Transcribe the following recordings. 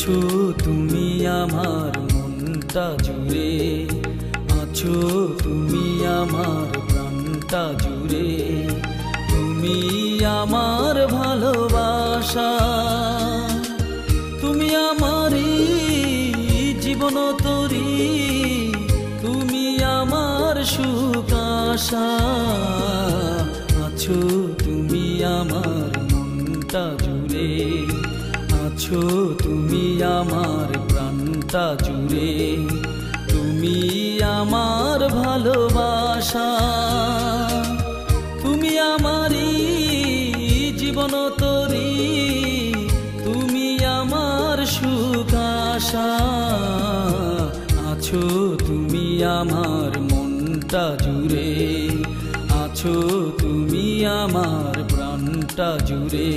আছো তুমি আমার মনটা জুড়ে, আছো তুমি আমার প্রাণটা জুড়ে। তুমি আমার ভালোবাসা, তুমি আমারই জীবন তরি, তুমি আমার সুখ আশা। আছো তুমি আমার মনটা জুড়ে, আছো তুমি আমার প্রাণটা জুড়ে। তুমি আমার ভালোবাসা, তুমি আমারই জীবন তরি, তুমি আমার সুখ আশা। আছো তুমি আমার মনটা জুড়ে, আছো তুমি আমার প্রাণটা জুড়ে।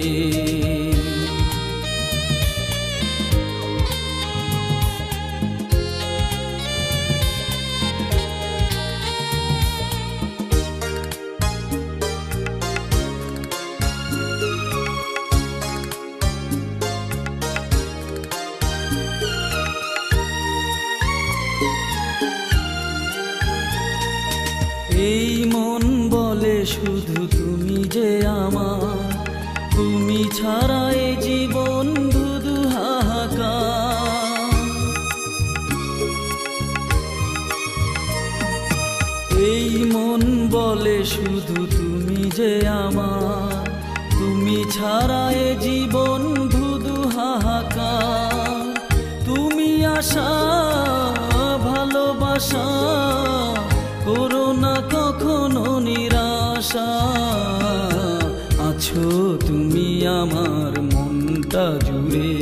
এই মন বলে শুধু তুমি যে আমার, তুমি ছাড়া এই জীবন ধুধু হাহাকার। এই মন বলে শুধু তুমি যে আমার, তুমি ছাড়া এই জীবন ধুধু হাহাকার। তুমি আশা ভালোবাসা, করো না কখনো নিরাশা। আছো তুমি আমার মনটা জুড়ে,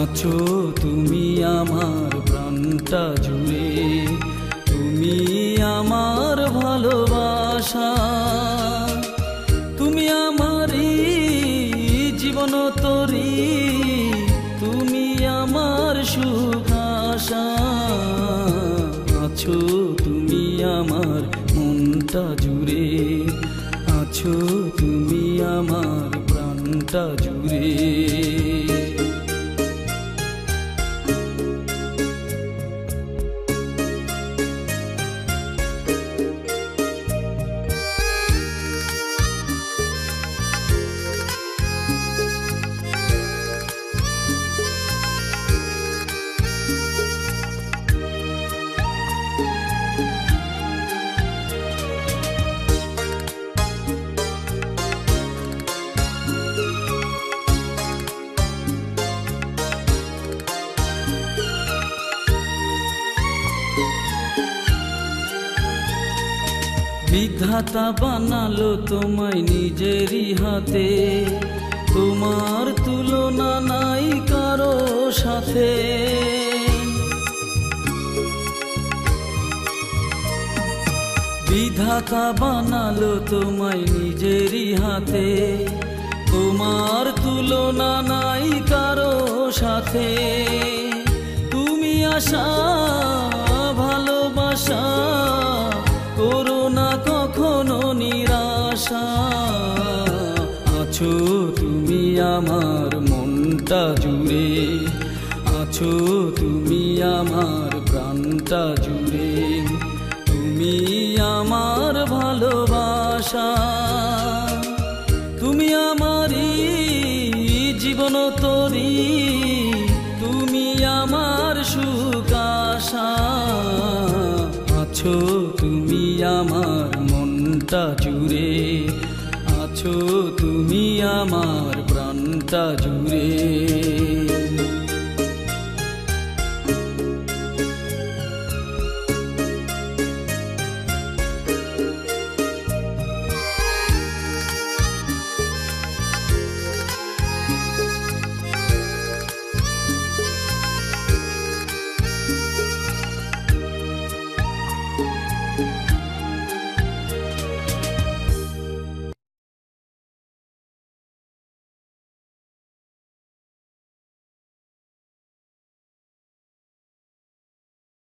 আছো তুমি আমার প্রাণটা জুড়ে। তুমি আমার ভালোবাসা, তুমি আমারই জীবন তরি, তুমি আমার সুখ আশা। আছো তুমি আমার মনটা জুড়ে, আছো তুমি আমার প্রাণটা জুড়ে। বিধাতা বানালো তোমায় নিজেরই হাতে, তোমার তুলনা নাই কারো সাথে। বিধাতা বানালো তোমায় নিজেরই হাতে, তোমার তুলনা নাই কারো সাথে। তুমি আশা ভালোবাসা, করো না কখনো নিরাশা। আছো তুমি আমার মনটা জুড়ে, আছো তুমি আমার প্রাণটা জুড়ে। তুমি আমার ভালোবাসা, তুমি আমারই জীবন তরি, তুমি আমার সুখ আশা। আছো তুমি আমার মনটা জুড়ে, আছো তুমি আমার প্রাণটা জুড়ে।